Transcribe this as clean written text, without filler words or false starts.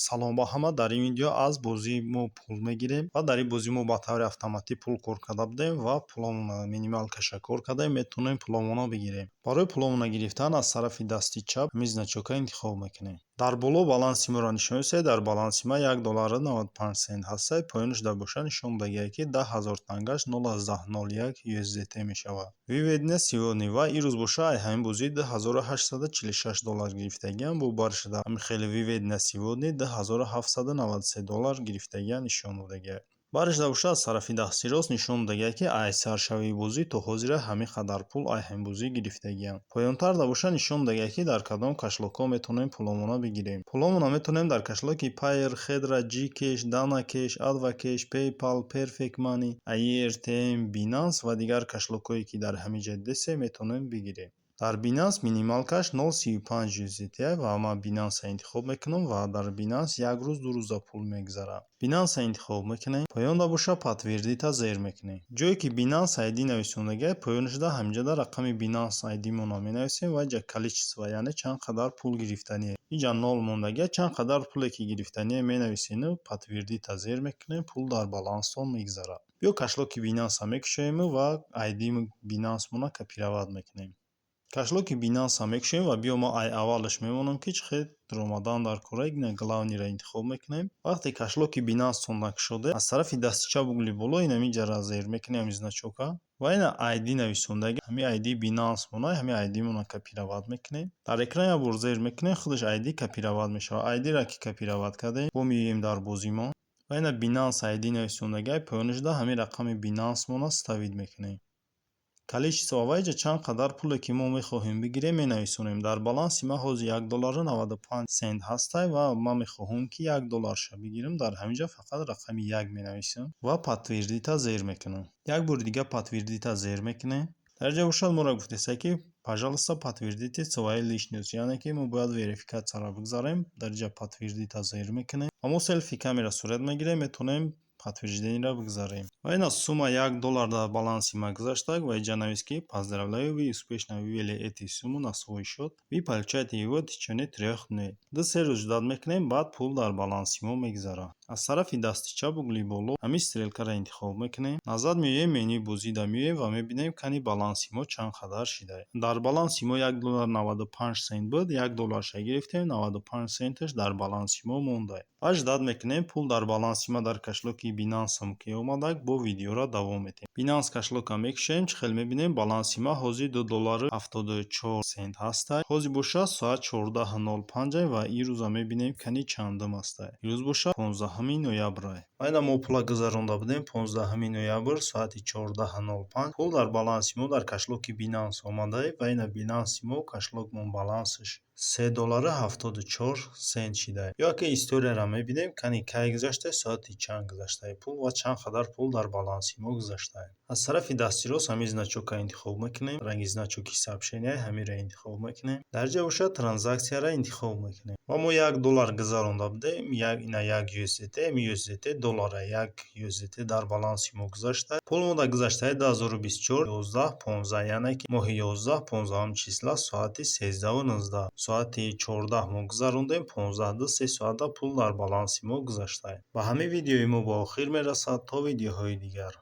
Салом ба ҳама, дар ин видео аз бозии мо пул мегирем ва дар ин бозӣ мо ба таври автоматӣ пул кор карда будем ва пуломона минимал каша кор кардем, метавонем пуломона бигирем. Барои пуломона гирифтан аз тарафи дасти чап ҳамин значокро интихоб мекунем. Дар боло баланси моро нишон месояд. Дар баланси ма $1.95 ҳастад. Поёнашда боша нишон дагияд ки 10,000 тангаш 0,01 USDT мешавад. Виведне сиёни ва ин рӯз боша ай ҳамин бозӣ $2,846 гирифтагиам. Бо баршада ҳамин хеле виведне сиёни $2,793 гирифтагиам нишон додагиад. Баршда боша аз тарафи дасти рост нишон додагиад ки ай саршавии бозӣ то ҳозира ҳамин қадар пул ай ҳамин бозӣ гирифтагиам. Поёнтар да боша нишон додагиад ки дар кадом кашлокҳо метавонем пуломона бигирем. Пуломона метавонем дар кашлоки Payeer, Khedra, Gcash, Danacash, Advocash, PayPal, Perfect Money, AirTM, Binance ва дигар кашлокҳое ки дар ҳамин ҷо дестем метавонем бигирем. Дар Binance минимал каш 0.35 USDT ва ман Binance интихоб мекунам ва дар Binance як рӯз ду рӯза пул мегзарад. Binance интихоб мекунем. Поён да боша подтвердита зер мекунем. ҷое ки Binance ID нависондагиад, поёнашда ҳаминҷода рақами Binance ID мона менависем ва ҷа количество, яъне чанд қадар пул гирифтание. Инҷа 0 мондагиад, чанд қадар пуле ки гирифтание менависем, подтвердита зер мекунем, пул дар баланстон мегзарад. Биё кашлоки Binance мекушоем ва ID Binance мона копировать мекунем. Кашлоки Binance мекушем ва биё мо ай аввалаш мемонам ки чӣ хел омадан дар кора. Ина главниро интихоб мекунем. Вақте кашлоки Binance тон накушоде, аз тарафи дасти чап угли боло ин ҳаминҷара зер мекунем ҳамин значока ва ина ID нависондаги ҳамин ID Binance мона ҳамин ID мона копировать мекунем. Дар экран як бор зер мекунем, худаш ID копировать мешавад. ID-ра ки копировать кардем, бо меоем дар бозӣ мо ва ина Binance ID нависондаги поёнашда ҳамин рақами Binance мона ставид мекунем. Количество ва ҷа чанд қадар пуле ки мо мехоҳем бигирем менависонем. Дар баланси ма ҳозир $1.95 ҳастай ва ман мехоҳам ки $1 бигирам. Дар ҳаминҷа фақат рақами 1 менависам ва подтвердита зер мекунам. Як бори дига подтвердита зер мекунем. Дар ҷа бошад моро гуфтеста ки пожалуйста подтвердите свои личность, яъне ки мо бояд верификатсияро бигзарем. Дар ҷа подтвердита зер мекунем ва мо селфи камера сурат мегирем, метавонем подтверждениеро бигзарем. Ва ина сумма $1 дар баланси ма гузаштаг ва инҷа навист ки поздравляю, вы успешно вывели эту сумму на свой счет. Вы получаете его в течение 3 дней. 2-3 рӯз ждат мекунем, баъд пул дар баланси мо мегзарад. Аз тарафи дасти чап угли боло ҳамин стрелкаро интихоб мекунем. Назад меоем, менюи бозида меоем ва мебинем кани баланси мо чанд қадар шидаед. Дар баланси мо $1.95 буд, $1 гирифтем, 95 центаш дар баланси мо мондаед. Ва ждат мекунем пул дар баланси ма дар кашлоки Binance-ам ки омадак, бо видеоро давом медиҳем. Binance кашлока мекушем, чӣ хел мебинем баланси ма ҳозир $2.74 ҳастад. Ҳозир боша соат 14:05 ва ин рӯза мебинем кани чандум ҳастад. Ирӯз боша 15 ноябр. Ва ина мо пула гузаронда будем 15 ноябр соати 14:05. Пул дар баланси мо дар кашлоки Binance омадааст ва ина Binance-и мо кашлокмон балансаш $3.74 шидааст. Ё ки историяро мебинем, кани кай гузаштааст, соати чанд гузаштааст пул ва чанд қадар пул дар баланси мо гузаштааст. Аз тарафи дасти рост ҳамин значокро интихоб мекунем. Ранги значоки сообщения ҳаминро интихоб мекунем. Дар ҷа боша транзаксияро интихоб мекунем. Ва мо $1 гузаронда будем. Ина 1 USDT, USDT доллара 1 USDT дар баланси мо гузаштааст. Пул мо да гузаштааст 2024 11:15, яъне ки моҳи 11 15 числа соати 13:19. Соати 14 мо гузарондем, 15-3 соата пул дар баланси мо гузаштааст. Ба ҳамин видеои мо ба охир мерасад. То видеоҳои дигар.